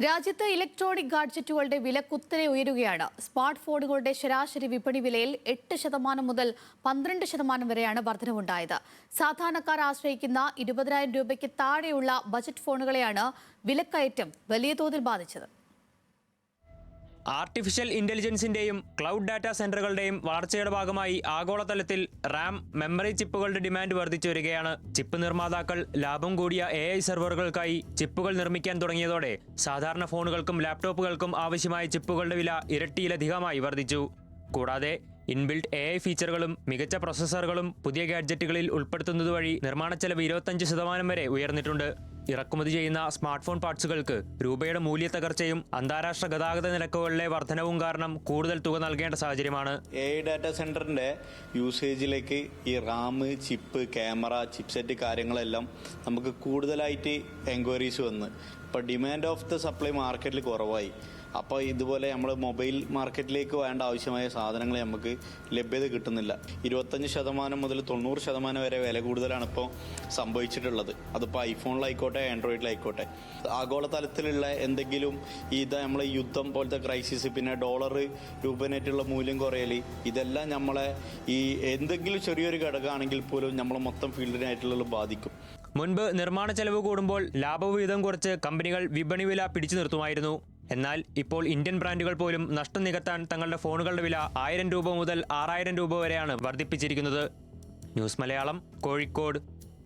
രാജ്യത്ത് ഇലക്ട്രോണിക് ഗാഡ്ജറ്റുകളുടെ വില കുത്തനെ ഉയരുകയാണ്. സ്മാർട്ട് ഫോണുകളുടെ ശരാശരി വിപണി വിലയിൽ 8% മുതൽ 12% വരെയാണ് വർധനവുണ്ടായത്. സാധാരണക്കാർ ആശ്രയിക്കുന്ന 20,000 രൂപയ്ക്ക് താഴെയുള്ള ബജറ്റ് ഫോണുകളെയാണ് വിലക്കയറ്റം വലിയ തോതിൽ ബാധിച്ചത്. ആർട്ടിഫിഷ്യൽ ഇന്റലിജൻസിന്റെയും ക്ലൗഡ് ഡാറ്റാ സെന്ററുകളുടെയും വളർച്ചയുടെ ഭാഗമായി ആഗോളതലത്തിൽ റാം, മെമ്മറി ചിപ്പുകളുടെ ഡിമാൻഡ് വർദ്ധിച്ചു വരികയാണ്. ചിപ്പ് നിർമ്മാതാക്കൾ ലാഭം കൂടിയ AI സെർവറുകൾക്കായി ചിപ്പുകൾ നിർമ്മിക്കാൻ തുടങ്ങിയതോടെ സാധാരണ ഫോണുകൾക്കും ലാപ്ടോപ്പുകൾക്കും ആവശ്യമായ ചിപ്പുകളുടെ വില ഇരട്ടിയിലധികമായി വർദ്ധിച്ചു. കൂടാതെ ഇൻബിൽറ്റ് AI ഫീച്ചറുകളും മികച്ച പ്രൊസസ്സറുകളും പുതിയ ഗാഡ്ജറ്റുകളിൽ ഉൾപ്പെടുത്തുന്നതുവഴി നിർമ്മാണച്ചെലവ് 25% വരെ ഉയർന്നിട്ടുണ്ട്. ഇറക്കുമതി ചെയ്യുന്ന സ്മാർട്ട് ഫോൺ പാർട്സുകൾക്ക് രൂപയുടെ മൂല്യത്തകർച്ചയും അന്താരാഷ്ട്ര ഗതാഗത നിരക്കുകളിലെ വർധനവും കാരണം കൂടുതൽ തുക നൽകേണ്ട സാഹചര്യമാണ്. AI ഡാറ്റാ സെന്ററിന്റെ യൂസേജിലേക്ക് ഈ റാം, ചിപ്പ്, ക്യാമറ, ചിപ്സെറ്റ് കാര്യങ്ങളെല്ലാം നമുക്ക് കൂടുതലായിട്ട് എൻക്വയറീസ് വന്ന് ഇപ്പോൾ ഡിമാൻഡ് ഓഫ് ദ സപ്ലൈ മാർക്കറ്റിൽ കുറവായി. അപ്പോൾ ഇതുപോലെ നമ്മൾ മൊബൈൽ മാർക്കറ്റിലേക്ക് വേണ്ട ആവശ്യമായ സാധനങ്ങൾ നമുക്ക് ലഭ്യത കിട്ടുന്നില്ല. 25% മുതൽ 90% വരെ വില കൂടുതലാണ് ഇപ്പോൾ സംഭവിച്ചിട്ടുള്ളത്. അതിപ്പോൾ ഐഫോണിലായിക്കോട്ടെ, ആൻഡ്രോയിഡിലായിക്കോട്ടെ. ആഗോളതലത്തിലുള്ള എന്തെങ്കിലും നമ്മൾ യുദ്ധം പോലത്തെ ക്രൈസിസ്, പിന്നെ ഡോളർ രൂപേനായിട്ടുള്ള മൂല്യം കുറയൽ, ഇതെല്ലാം നമ്മളെ ഈ എന്തെങ്കിലും ചെറിയൊരു ഘടകമാണെങ്കിൽ പോലും നമ്മളെ മൊത്തം ഫീൽഡിനായിട്ടുള്ള ബാധിക്കും. മുൻപ് നിർമ്മാണ ചെലവ് കൂടുമ്പോൾ ലാഭവിഹിതം കുറച്ച് കമ്പനികൾ വിപണി വില പിടിച്ചു നിർത്തുമായിരുന്നു. എന്നാൽ ഇപ്പോൾ ഇന്ത്യൻ ബ്രാൻഡുകൾ പോലും നഷ്ടം നികത്താൻ തങ്ങളുടെ ഫോണുകളുടെ വില 1000 രൂപ മുതൽ 6000 രൂപ വരെയാണ് വർദ്ധിപ്പിച്ചിരിക്കുന്നത്. ന്യൂസ് മലയാളം, കോഴിക്കോട്.